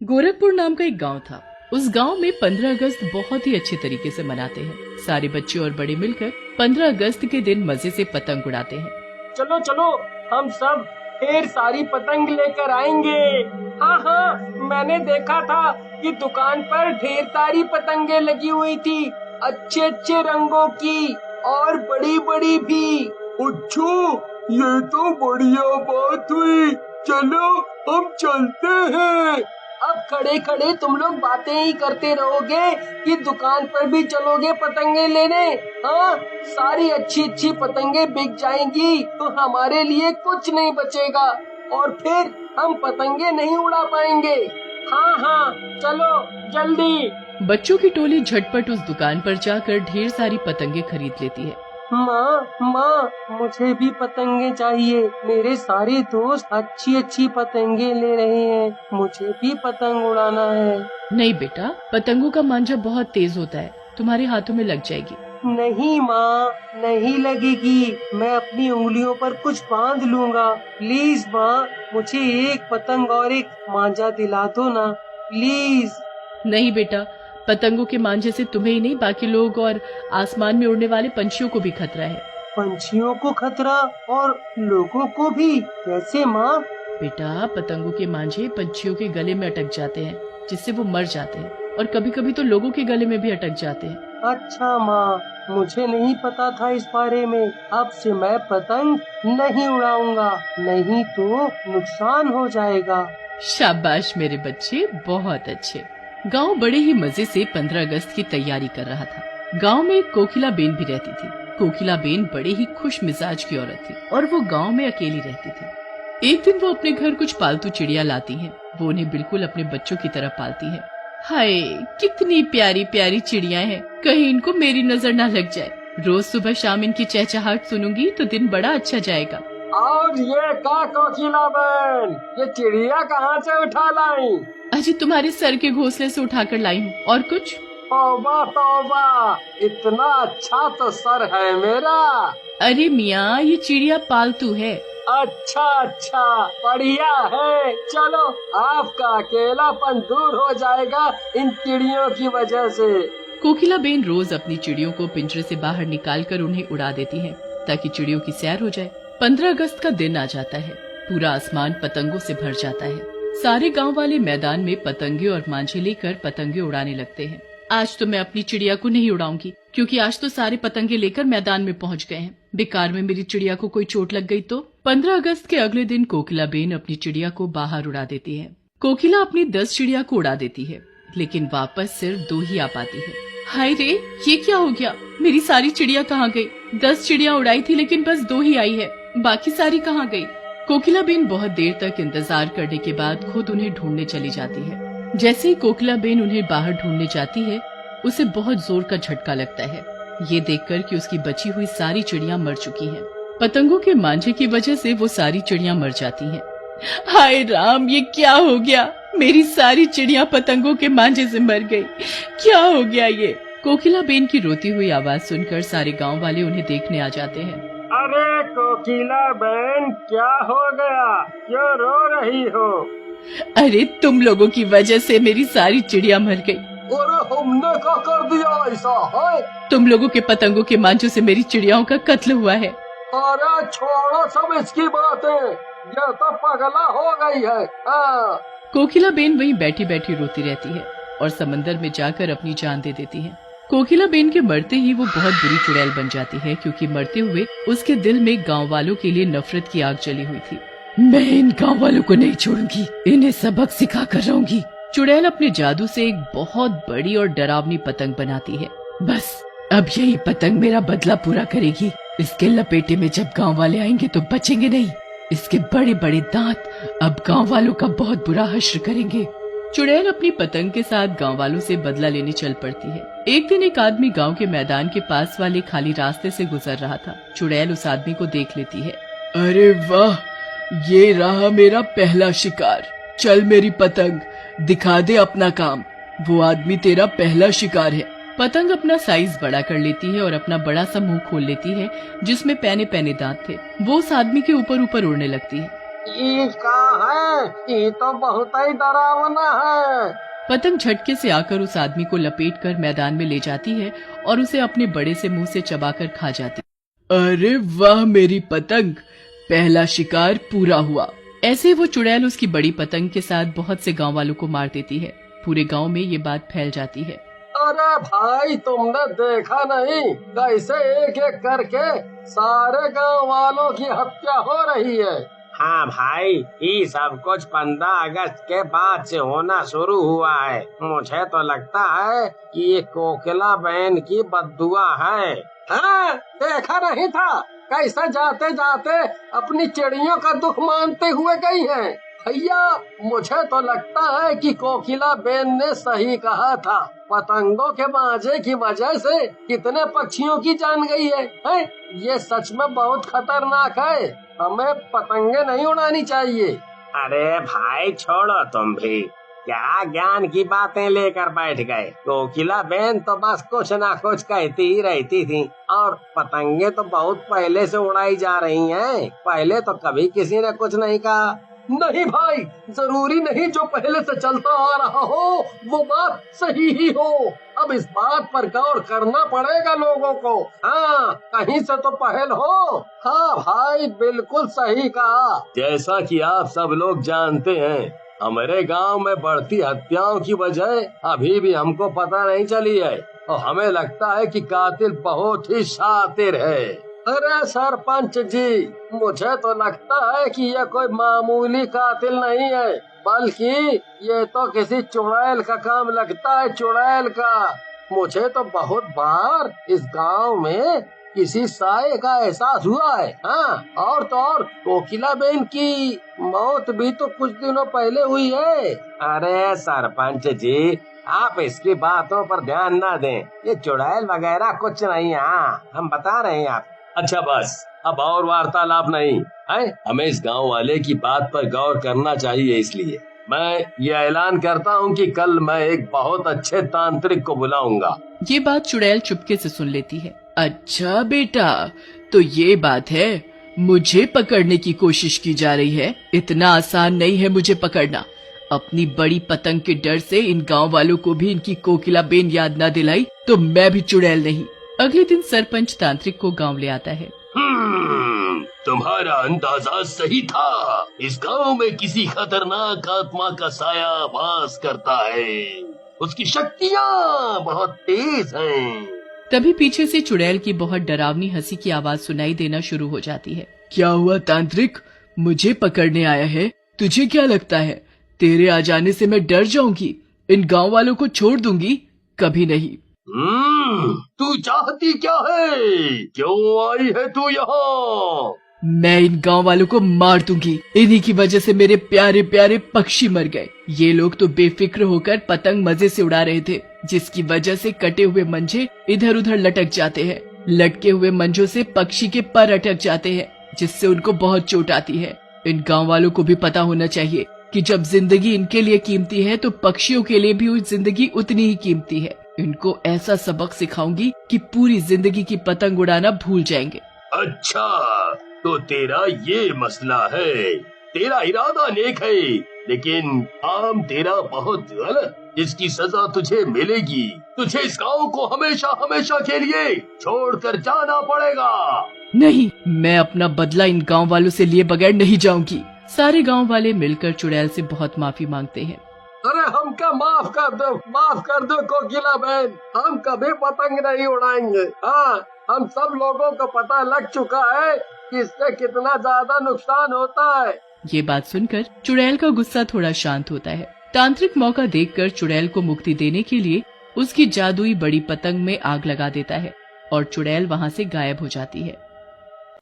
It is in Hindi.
गोरखपुर नाम का एक गांव था। उस गांव में 15 अगस्त बहुत ही अच्छे तरीके से मनाते हैं। सारे बच्चे और बड़े मिलकर 15 अगस्त के दिन मजे से पतंग उड़ाते हैं। चलो चलो, हम सब ढेर सारी पतंग लेकर आएंगे। हाँ हाँ, मैंने देखा था कि दुकान पर ढेर सारी पतंगे लगी हुई थी, अच्छे अच्छे रंगों की और बड़ी बड़ी भी। अच्छा, ये तो बढ़िया बात हुई। चलो हम चलते हैं। अब खड़े खड़े तुम लोग बातें ही करते रहोगे कि दुकान पर भी चलोगे पतंगे लेने? हाँ, सारी अच्छी अच्छी पतंगे बिक जाएंगी तो हमारे लिए कुछ नहीं बचेगा और फिर हम पतंगे नहीं उड़ा पाएंगे। हाँ हाँ, चलो जल्दी। बच्चों की टोली झटपट उस दुकान पर जाकर ढेर सारी पतंगे खरीद लेती है। माँ, मुझे भी पतंगे चाहिए। मेरे सारे दोस्त अच्छी अच्छी पतंगे ले रहे हैं, मुझे भी पतंग उड़ाना है। नहीं बेटा, पतंगों का मांझा बहुत तेज होता है, तुम्हारे हाथों में लग जाएगी। नहीं माँ, नहीं लगेगी। मैं अपनी उंगलियों पर कुछ बांध लूँगा। प्लीज माँ, मुझे एक पतंग और एक मांझा दिला दो ना, प्लीज। नहीं बेटा, पतंगों के मांझे से तुम्हें ही नहीं बाकी लोग और आसमान में उड़ने वाले पंछियों को भी खतरा है। पंछियों को खतरा और लोगों को भी? कैसे माँ? बेटा, पतंगों के मांझे पंछियों के गले में अटक जाते हैं, जिससे वो मर जाते हैं, और कभी कभी तो लोगों के गले में भी अटक जाते हैं। अच्छा माँ, मुझे नहीं पता था इस बारे में। अब से मैं पतंग नहीं उड़ाऊंगा, नहीं तो नुकसान हो जाएगा। शाबाश मेरे बच्चे, बहुत अच्छे। गांव बड़े ही मजे से 15 अगस्त की तैयारी कर रहा था। गांव में एक कोकिला बेन भी रहती थी। कोकिला बेन बड़े ही खुश मिजाज की औरत थी और वो गांव में अकेली रहती थी। एक दिन वो अपने घर कुछ पालतू चिड़िया लाती है। वो उन्हें बिल्कुल अपने बच्चों की तरह पालती है। हाय, कितनी प्यारी प्यारी चिड़िया हैं, कहीं इनको मेरी नजर न लग जाए। रोज सुबह शाम इनकी चहचहाहट सुनूंगी तो दिन बड़ा अच्छा जाएगा। और ये का कोकिला बहन, ये चिड़िया कहाँ से उठा लाई? अजी तुम्हारे सर के घोंसले से उठाकर लाई हूँ। और कुछ? तौबा तौबा, इतना अच्छा तो सर है मेरा। अरे मियाँ, ये चिड़िया पालतू है। अच्छा, बढ़िया है। चलो, आपका अकेलापन दूर हो जाएगा इन चिड़ियों की वजह से। कोकिला बेन रोज अपनी चिड़ियों को पिंजरे से बाहर निकालकर उन्हें उड़ा देती है ताकि चिड़ियों की सैर हो जाए। 15 अगस्त का दिन आ जाता है। पूरा आसमान पतंगों से भर जाता है। सारे गांव वाले मैदान में पतंगे और मांझे लेकर पतंगे उड़ाने लगते हैं। आज तो मैं अपनी चिड़िया को नहीं उड़ाऊंगी, क्योंकि आज तो सारे पतंगे लेकर मैदान में पहुंच गए हैं। बेकार में मेरी चिड़िया को कोई चोट लग गई तो। 15 अगस्त के अगले दिन कोकिला बेन अपनी चिड़िया को बाहर उड़ा देती है। कोकिला अपनी 10 चिड़िया को उड़ा देती है, लेकिन वापस सिर्फ 2 ही आ पाती है। हाय रे, ये क्या हो गया? मेरी सारी चिड़िया कहाँ गई? 10 चिड़िया उड़ाई थी, लेकिन बस 2 ही आई है, बाकी सारी कहाँ गई? कोकिला बेन बहुत देर तक इंतजार करने के बाद खुद उन्हें ढूंढने चली जाती है। जैसे ही कोकिला बेन उन्हें बाहर ढूंढने जाती है, उसे बहुत जोर का झटका लगता है, ये देखकर कि उसकी बची हुई सारी चिड़िया मर चुकी हैं। पतंगों के मांझे की वजह से वो सारी चिड़िया मर जाती हैं। हाय राम, ये क्या हो गया? मेरी सारी चिड़िया पतंगों के मांझे से मर गई। क्या हो गया ये? कोकिला बेन की रोती हुई आवाज सुनकर सारे गाँव वाले उन्हें देखने आ जाते हैं। अरे कोकिला बहन, क्या हो गया? क्यों रो रही हो? अरे तुम लोगों की वजह से मेरी सारी चिड़िया मर गई। अरे हमने क्या कर दिया ऐसा है? तुम लोगों के पतंगों के मांझों से मेरी चिड़ियाओं का कत्ल हुआ है। अरे छोड़ो सब इसकी बातें, ये तो पगला हो गई है। हाँ। कोकिला बेन वहीं बैठी बैठी रोती रहती है और समंदर में जाकर अपनी जान दे देती है। कोकिला बेन के मरते ही वो बहुत बुरी चुड़ैल बन जाती है, क्योंकि मरते हुए उसके दिल में गांव वालों के लिए नफरत की आग जली हुई थी। मैं इन गांव वालों को नहीं छोड़ूंगी, इन्हें सबक सिखा कर रहूंगी। चुड़ैल अपने जादू से एक बहुत बड़ी और डरावनी पतंग बनाती है। बस अब यही पतंग मेरा बदला पूरा करेगी। इसके लपेटे में जब गांव वाले आएंगे तो बचेंगे नहीं। इसके बड़े बड़े दांत अब गांव वालों का बहुत बुरा हश्र करेंगे। चुड़ैल अपनी पतंग के साथ गांव वालों से बदला लेने चल पड़ती है। एक दिन एक आदमी गांव के मैदान के पास वाले खाली रास्ते से गुजर रहा था। चुड़ैल उस आदमी को देख लेती है। अरे वाह, ये रहा मेरा पहला शिकार। चल मेरी पतंग, दिखा दे अपना काम। वो आदमी तेरा पहला शिकार है। पतंग अपना साइज बड़ा कर लेती है और अपना बड़ा सा मुंह खोल लेती है, जिसमें पैने पैने दांत थे। वो उस आदमी के ऊपर ऊपर उड़ने लगती है। ये क्या है? ये तो बहुत ही डरावना है। पतंग झटके से आकर उस आदमी को लपेटकर मैदान में ले जाती है और उसे अपने बड़े से मुंह से चबाकर खा जाती है। अरे वाह मेरी पतंग, पहला शिकार पूरा हुआ। ऐसे वो चुड़ैल उसकी बड़ी पतंग के साथ बहुत से गांव वालों को मार देती है। पूरे गांव में ये बात फैल जाती है। अरे भाई, तुमने देखा नहीं कैसे एक एक करके सारे गांव वालों की हत्या हो रही है? हाँ भाई, ये सब कुछ 15 अगस्त के बाद से होना शुरू हुआ है। मुझे तो लगता है कि ये कोकिला बहन की बद्दुआ है। हाँ, देखा नहीं था कैसे जाते जाते अपनी चिड़ियों का दुख मानते हुए गई हैं। भैया, मुझे तो लगता है कि कोकिला बेन ने सही कहा था। पतंगों के बाजे की वजह से कितने पक्षियों की जान गई है? ये सच में बहुत खतरनाक है। हमें पतंगे नहीं उड़ानी चाहिए। अरे भाई छोड़ो तुम भी, क्या ज्ञान की बातें लेकर बैठ गए। कोकिला बहन तो बस कुछ ना कुछ कहती ही रहती थी, और पतंगे तो बहुत पहले से उड़ाई जा रही हैं। पहले तो कभी किसी ने कुछ नहीं कहा। नहीं भाई, जरूरी नहीं जो पहले से चलता आ रहा हो वो बात सही ही हो। अब इस बात पर गौर करना पड़ेगा लोगों को। हाँ, कहीं से तो पहल हो। हाँ भाई, बिल्कुल सही कहा। जैसा कि आप सब लोग जानते हैं, हमारे गांव में बढ़ती हत्याओं की वजह अभी भी हमको पता नहीं चली है, और हमें लगता है कि कातिल बहुत ही शातिर है। अरे सरपंच जी, मुझे तो लगता है कि ये कोई मामूली कातिल नहीं है, बल्कि ये तो किसी चुड़ैल का काम लगता है, चुड़ैल का। मुझे तो बहुत बार इस गांव में किसी साये का एहसास हुआ है। हाँ, और तो और कोकिला बहन की मौत भी तो कुछ दिनों पहले हुई है। अरे सरपंच जी, आप इसकी बातों पर ध्यान न दें। ये चुड़ैल वगैरह कुछ नहीं है। हम बता रहे हैं आप। अच्छा बस, अब और वार्तालाप नहीं है। हमें इस गांव वाले की बात पर गौर करना चाहिए। इसलिए मैं ये ऐलान करता हूँ कि कल मैं एक बहुत अच्छे तांत्रिक को बुलाऊंगा। ये बात चुड़ैल चुपके से सुन लेती है। अच्छा बेटा, तो ये बात है, मुझे पकड़ने की कोशिश की जा रही है। इतना आसान नहीं है मुझे पकड़ना। अपनी बड़ी पतंग के डर से इन गांव वालों को भी इनकी कोकिला बेन याद न दिलाई तो मैं भी चुड़ैल नहीं। अगले दिन सरपंच तांत्रिक को गांव ले आता है। तुम्हारा अंदाजा सही था। इस गांव में किसी खतरनाक आत्मा का साया वास करता है। उसकी शक्तियाँ बहुत तेज हैं। तभी पीछे से चुड़ैल की बहुत डरावनी हंसी की आवाज सुनाई देना शुरू हो जाती है। क्या हुआ तांत्रिक, मुझे पकड़ने आया है? तुझे क्या लगता है तेरे आ जाने से मैं डर जाऊंगी? इन गांव वालों को छोड़ दूंगी? कभी नहीं। तू चाहती क्या है? क्यों आई है तू यहाँ? मैं इन गांव वालों को मार दूंगी। इन्हीं की वजह से मेरे प्यारे प्यारे पक्षी मर गए। ये लोग तो बेफिक्र होकर पतंग मजे से उड़ा रहे थे, जिसकी वजह से कटे हुए मंजे इधर उधर लटक जाते हैं। लटके हुए मंजों से पक्षी के पर अटक जाते हैं, जिससे उनको बहुत चोट आती है। इन गांव वालों को भी पता होना चाहिए कि जब जिंदगी इनके लिए कीमती है तो पक्षियों के लिए भी जिंदगी उतनी ही कीमती है। इनको ऐसा सबक सिखाऊंगी कि पूरी जिंदगी की पतंग उड़ाना भूल जाएंगे। अच्छा, तो तेरा ये मसला है। तेरा इरादा नेक है, लेकिन काम तेरा बहुत गलत। इसकी सजा तुझे मिलेगी। तुझे इस गांव को हमेशा हमेशा के लिए छोड़कर जाना पड़ेगा। नहीं, मैं अपना बदला इन गांव वालों से लिए बगैर नहीं जाऊंगी। सारे गांव वाले मिलकर चुड़ैल से बहुत माफी मांगते हैं। अरे हमका माफ कर दो कोकिला बहन, हम कभी पतंग नहीं उड़ाएंगे। हाँ, हम सब लोगों को पता लग चुका है कि इससे कितना ज्यादा नुकसान होता है। ये बात सुनकर चुड़ैल का गुस्सा थोड़ा शांत होता है। तांत्रिक मौका देखकर चुड़ैल को मुक्ति देने के लिए उसकी जादुई बड़ी पतंग में आग लगा देता है और चुड़ैल वहाँ से गायब हो जाती है।